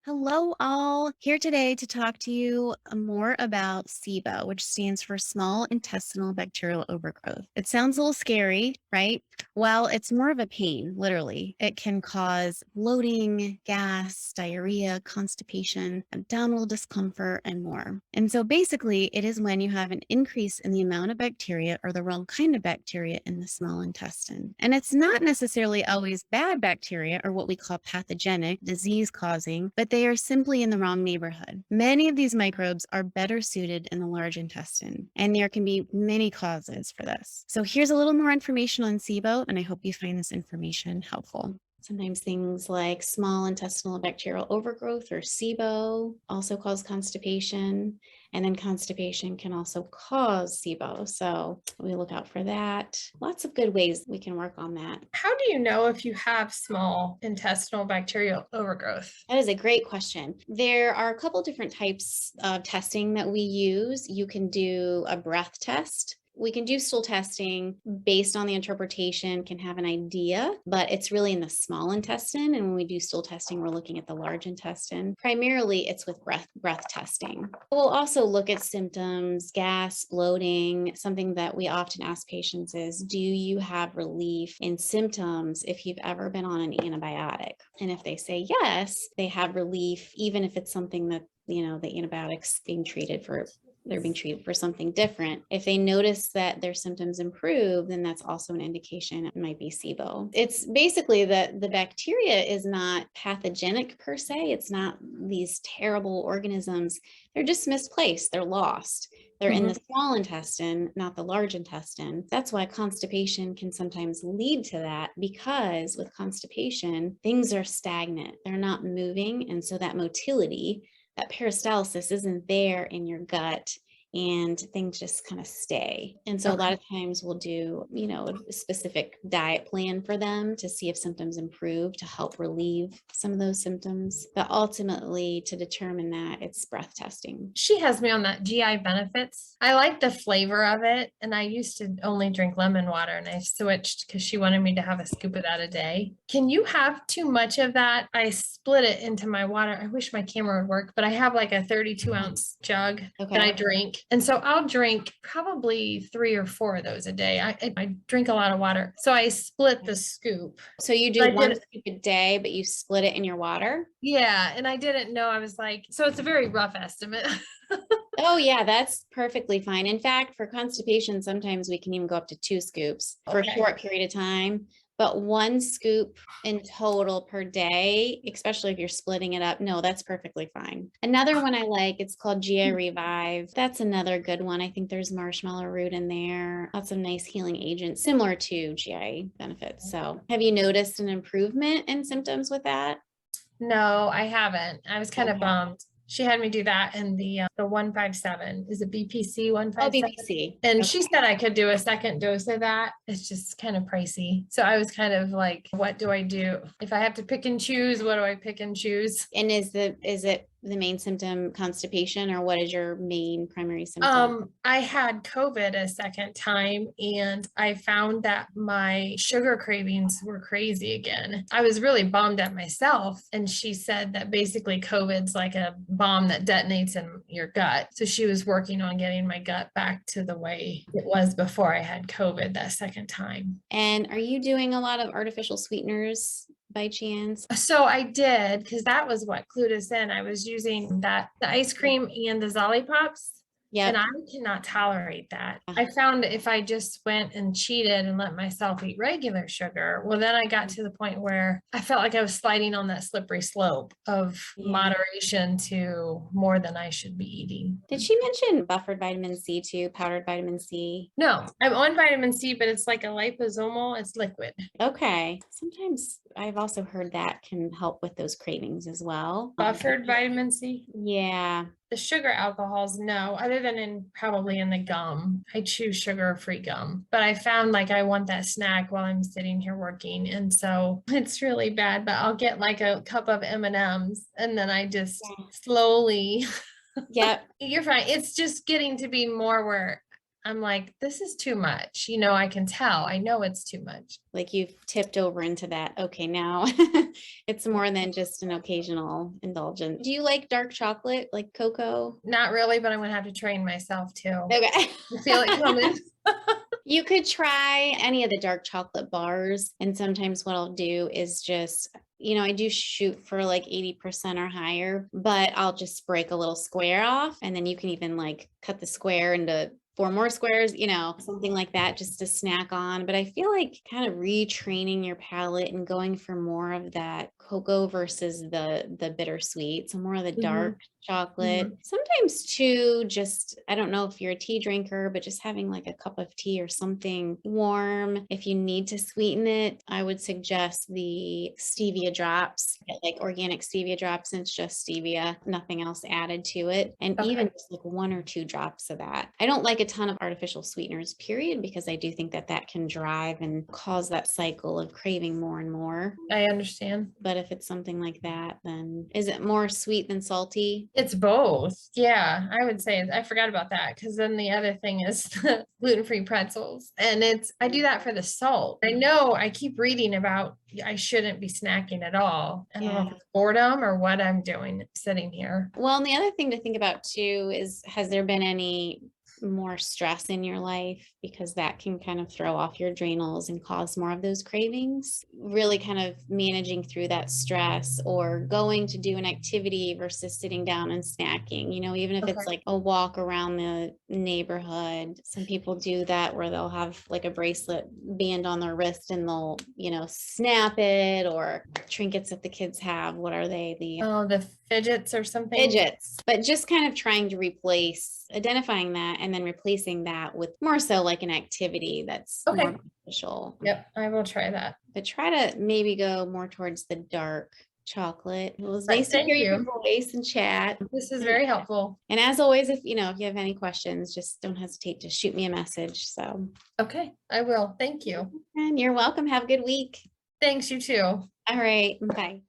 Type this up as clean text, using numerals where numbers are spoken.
Hello, all. Here today to talk to you more about SIBO, which stands for Small Intestinal Bacterial Overgrowth. It sounds a little scary, right? Well, it's more of a pain, literally. It can cause bloating, gas, diarrhea, constipation, abdominal discomfort, and more. And so basically, it is when you have an increase in the amount of bacteria or the wrong kind of bacteria in the small intestine. And it's not necessarily always bad bacteria or what we call pathogenic, disease causing, but they are simply in the wrong neighborhood. Many of these microbes are better suited in the large intestine, and there can be many causes for this. So here's a little more information on SIBO, and I hope you find this information helpful. Sometimes things like small intestinal bacterial overgrowth or SIBO also cause constipation. And then constipation can also cause SIBO. So we look out for that. Lots of good ways we can work on that. How do you know if you have small intestinal bacterial overgrowth? That is a great question. There are a couple different types of testing that we use. You can do a breath test. We can do stool testing based on the interpretation, can have an idea, but it's really in the small intestine. And when we do stool testing, we're looking at the large intestine. Primarily, it's with breath testing. We'll also look at symptoms, gas, bloating. Something that we often ask patients is, do you have relief in symptoms if you've ever been on an antibiotic? And if they say yes, they have relief, even if it's something that, the antibiotics they're being treated for something different. If they notice that their symptoms improve, then that's also an indication it might be SIBO. It's basically that the bacteria is not pathogenic per se. It's not these terrible organisms. They're just misplaced. They're lost. They're in the small intestine, not the large intestine. That's why constipation can sometimes lead to that, because with constipation, things are stagnant. They're not moving. And so that motility, that peristalsis isn't there in your gut, and things just kind of stay. And so a lot of times we'll do, a specific diet plan for them to see if symptoms improve, to help relieve some of those symptoms. But ultimately, to determine that, it's breath testing. She has me on that GI benefits. I like the flavor of it. And I used to only drink lemon water, and I switched because she wanted me to have a scoop of that a day. Can you have too much of that? I split it into my water. I wish my camera would work, but I have like a 32-ounce jug that I drink. And so I'll drink probably 3 or 4 of those a day. I drink a lot of water. So I split the scoop. So you do one scoop a day, but you split it in your water? Yeah. And I didn't know. I was like, so it's a very rough estimate. Oh, yeah, that's perfectly fine. In fact, for constipation, sometimes we can even go up to 2 scoops for a short period of time. But 1 scoop in total per day, especially if you're splitting it up, no, that's perfectly fine. Another one I like, it's called GI Revive. That's another good one. I think there's marshmallow root in there. Lots of nice healing agents, similar to GI benefits. So have you noticed an improvement in symptoms with that? No, I haven't. I was kind of bummed. She had me do that, and the 157 is a BPC 157. BPC. And she said I could do a second dose of that. It's just kind of pricey. So I was kind of like, what do I do? If I have to pick and choose, what do I pick and choose? And is it the main symptom constipation, or what is your main primary symptom? I had COVID a second time, and I found that my sugar cravings were crazy again. I was really bummed at myself. And she said that basically COVID's like a bomb that detonates in your gut. So she was working on getting my gut back to the way it was before I had COVID that second time. And are you doing a lot of artificial sweeteners by chance? So I did, because that was what clued us in. I was using the ice cream and the Zollipops. Yeah. And I cannot tolerate that. I found that if I just went and cheated and let myself eat regular sugar, well, then I got to the point where I felt like I was sliding on that slippery slope of moderation to more than I should be eating. Did she mention buffered vitamin C too, powdered vitamin C? No, I'm on vitamin C, but it's like a liposomal. It's liquid. Okay. Sometimes I've also heard that can help with those cravings as well. Buffered vitamin C? Yeah. The sugar alcohols, no, other than probably in the gum. I choose sugar-free gum, but I found like I want that snack while I'm sitting here working. And so it's really bad, but I'll get like a cup of M&Ms, and then I just slowly. Yep. You're fine. It's just getting to be more where I'm like, this is too much. I can tell. I know it's too much. Like you've tipped over into that. Okay, now it's more than just an occasional indulgence. Do you like dark chocolate, like cocoa? Not really, but I'm gonna have to train myself too. Okay. I feel it coming. You could try any of the dark chocolate bars. And sometimes what I'll do is just, I do shoot for like 80% or higher, but I'll just break a little square off. And then you can even like cut the square into 4 more squares, something like that just to snack on. But I feel like kind of retraining your palate and going for more of that cocoa versus the bittersweet. So more of the dark chocolate. Sometimes too, just I don't know if you're a tea drinker, but just having like a cup of tea or something warm. If you need to sweeten it, I would suggest the stevia drops, get like organic stevia drops, and it's just stevia, nothing else added to it. And even just like 1 or 2 drops of that. I don't like a ton of artificial sweeteners, period, because I do think that can drive and cause that cycle of craving more and more. I understand. But if it's something like that, then is it more sweet than salty? It's both. Yeah, I would say I forgot about that because then the other thing is the gluten-free pretzels. And I do that for the salt. I know I keep reading about I shouldn't be snacking at all. I don't know if it's boredom or what I'm doing sitting here. Well, and the other thing to think about too is, has there been any more stress in your life? Because that can kind of throw off your adrenals and cause more of those cravings. Really kind of managing through that stress, or going to do an activity versus sitting down and snacking, even if it's like a walk around the neighborhood. Some people do that where they'll have like a bracelet band on their wrist and they'll, snap it, or trinkets that the kids have. What are they? The fidgets or something? Fidgets. But just kind of trying to identifying that and then replacing that with more so like an activity that's more beneficial. Yep, I will try that. But try to maybe go more towards the dark chocolate. It was nice to Thank hear you. your voice and chat. This is very helpful. And as always, if you have any questions, just don't hesitate to shoot me a message. So okay, I will. Thank you. And you're welcome. Have a good week. Thanks, you too. All right. Bye.